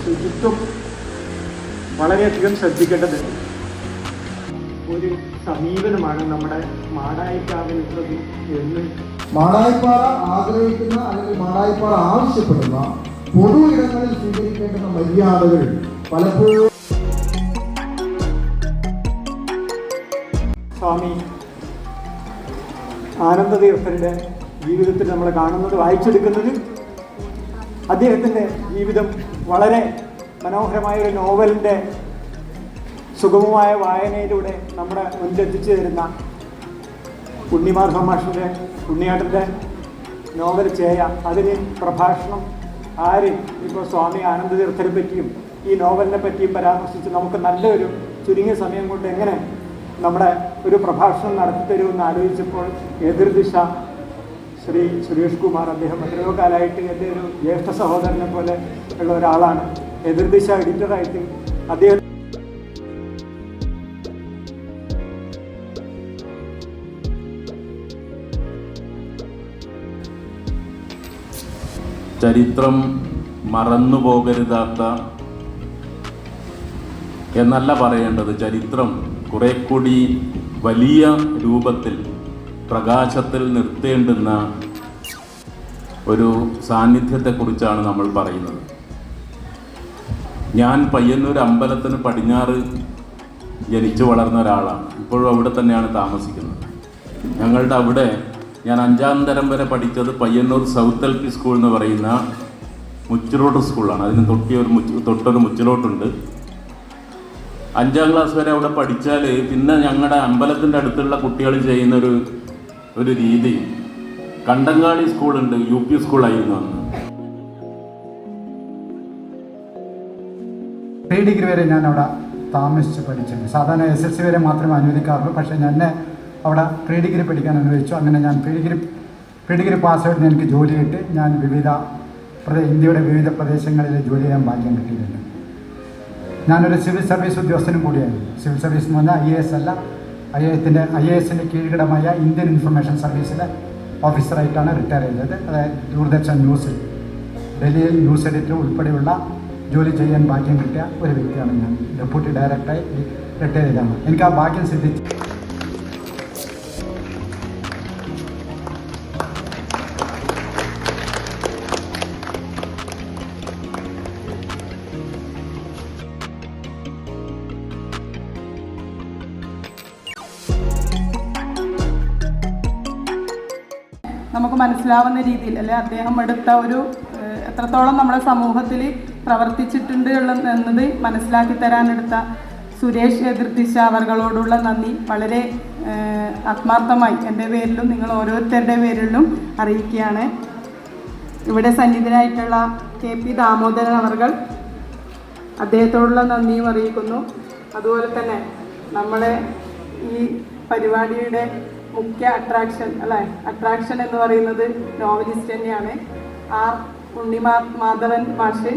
ശുചിത്വം വളരെയധികം ശ്രദ്ധിക്കേണ്ടതുണ്ട്. ഒരു സമീപനമാണ് നമ്മുടെ മാടായിക്കാവിലുള്ളത് എന്ന് മാടായിപ്പാറ ആഗ്രഹിക്കുന്ന അല്ലെങ്കിൽ മാടായിപ്പാറ ആവശ്യപ്പെടുന്ന പൊതു ഇടങ്ങളിൽ സ്വീകരിക്കേണ്ടുന്ന മര്യാദകൾ പലപ്പോഴും സ്വാമി ആനന്ദതീർത്ഥരുടെ ജീവിതത്തിൽ നമ്മൾ കാണുന്നത്, വായിച്ചെടുക്കുന്നത് അദ്ദേഹത്തിൻ്റെ ജീവിതം വളരെ മനോഹരമായൊരു നോവലിൻ്റെ സുഗമമായ വായനയിലൂടെ നമ്മുടെ മുന്നിലെത്തിച്ചു തരുന്ന ഉണ്ണിമാധവ മാഷിൻ്റെ ഉണ്ണിയാട്ടൻ്റെ നോവൽ ചേയ, അതിന് പ്രഭാഷണം ആര് ഇപ്പോൾ സ്വാമി ആനന്ദതീർത്ഥരെ പറ്റിയും ഈ നോവലിനെ പറ്റിയും പരാമർശിച്ച് നമുക്ക് നല്ലൊരു ചുരുങ്ങിയ സമയം കൊണ്ട് എങ്ങനെ നമ്മുടെ ഒരു പ്രഭാഷണം നടത്തി തരുമെന്ന് ആലോചിച്ചപ്പോൾ എതിർദിശ ശ്രീ സുരേഷ് കുമാർ, അദ്ദേഹം എത്രയോ കാലമായിട്ട് എൻ്റെ ഒരു ജ്യേഷ്ഠ സഹോദരനെ പോലെ ഉള്ള ഒരാളാണ്. എതിർദിശ എഡിറ്ററായിട്ട് അദ്ദേഹം ചരിത്രം മറന്നു പോകരുതാത്ത എന്നല്ല പറയേണ്ടത്, ചരിത്രം കുറെ കൂടി വലിയ രൂപത്തിൽ പ്രകാശത്തിൽ നിർത്തേണ്ടുന്ന ഒരു സാന്നിധ്യത്തെക്കുറിച്ചാണ് നമ്മൾ പറയുന്നത്. ഞാൻ പയ്യന്നൂർ അമ്പലത്തിന് പടിഞ്ഞാറ് ജനിച്ചു വളർന്ന ഒരാളാണ്. ഇപ്പോഴും അവിടെ തന്നെയാണ് താമസിക്കുന്നത്. ഞങ്ങളുടെ അവിടെ ഞാൻ 5ാം തരം വരെ പഠിച്ചത് Payyanur south L P school എന്ന് പറയുന്ന മുച്ചിലോട്ട് സ്കൂളാണ്. അതിന് തൊട്ടൊരു മുച്ചിലോട്ടുണ്ട്. 5ാം ക്ലാസ് വരെ അവിടെ പഠിച്ചാൽ പിന്നെ ഞങ്ങളുടെ അമ്പലത്തിൻ്റെ അടുത്തുള്ള കുട്ടികൾ ചെയ്യുന്ന ഒരു രീതി, കണ്ടങ്ങാടി സ്കൂളുണ്ട്, UP സ്കൂളായിരുന്നു അന്ന്. പ്രീ ഡിഗ്രി വരെ ഞാൻ അവിടെ താമസിച്ച് പഠിച്ചിട്ടുണ്ട്. സാധാരണ SSC വരെ മാത്രമേ അനുവദിക്കാറുള്ളൂ. പക്ഷേ എന്നെ അവിടെ പ്രീ ഡിഗ്രി പഠിക്കാൻ അനുവദിച്ചു. അങ്ങനെ ഞാൻ പ്രീ ഡിഗ്രി പാസ്സായിട്ട് എനിക്ക് ജോലി കിട്ടി. ഞാൻ ഇന്ത്യയുടെ വിവിധ പ്രദേശങ്ങളിൽ ജോലി ചെയ്യാൻ ഭാഗ്യം കിട്ടിയിട്ടുണ്ട്. ഞാനൊരു സിവിൽ സർവീസ് ഉദ്യോഗസ്ഥനും കൂടിയായിരുന്നു. സിവിൽ സർവീസ് എന്ന് പറഞ്ഞാൽ IAS അല്ല, IASൻ്റെ കീഴ്ഘടമായ ഇന്ത്യൻ ഇൻഫർമേഷൻ സർവീസിലെ ഓഫീസറായിട്ടാണ് റിട്ടയർ ചെയ്തത്. അതായത് ദൂരദർശൻ ന്യൂസിൽ ഡൽഹിയിൽ ന്യൂസ് എഡിറ്റർ ഉൾപ്പെടെയുള്ള ജോലി ചെയ്യാൻ ഭാഗ്യം കിട്ടിയ ഒരു വ്യക്തിയാണ് ഞാൻ. ഡെപ്യൂട്ടി ഡയറക്ടറായി റിട്ടയർ ചെയ്തതാണ്. എനിക്ക് ആ ഭാഗ്യം സിദ്ധിച്ചു. നമുക്ക് മനസ്സിലാവുന്ന രീതിയിൽ അല്ലെ അദ്ദേഹം എടുത്ത ഒരു എത്രത്തോളം നമ്മുടെ സമൂഹത്തിൽ പ്രവർത്തിച്ചിട്ടുണ്ട് എന്നത് മനസ്സിലാക്കി തരാനെടുത്ത സുരേഷ് എതിർദിശ അവർകളോടുള്ള നന്ദി വളരെ ആത്മാർത്ഥമായി എൻ്റെ പേരിലും നിങ്ങൾ ഓരോരുത്തരുടെ പേരിലും അറിയിക്കുകയാണ്. ഇവിടെ സന്നിധനായിട്ടുള്ള KP ദാമോദരൻ അവർകൾ, അദ്ദേഹത്തോടുള്ള നന്ദിയും അറിയിക്കുന്നു. അതുപോലെ തന്നെ നമ്മുടെ ഈ പരിപാടിയുടെ മുഖ്യ അട്രാക്ഷൻ എന്ന് പറയുന്നത് നോവലിസ്റ്റ് തന്നെയാണ്. R. ഉണ്ണിമാധവൻ മാഷ്,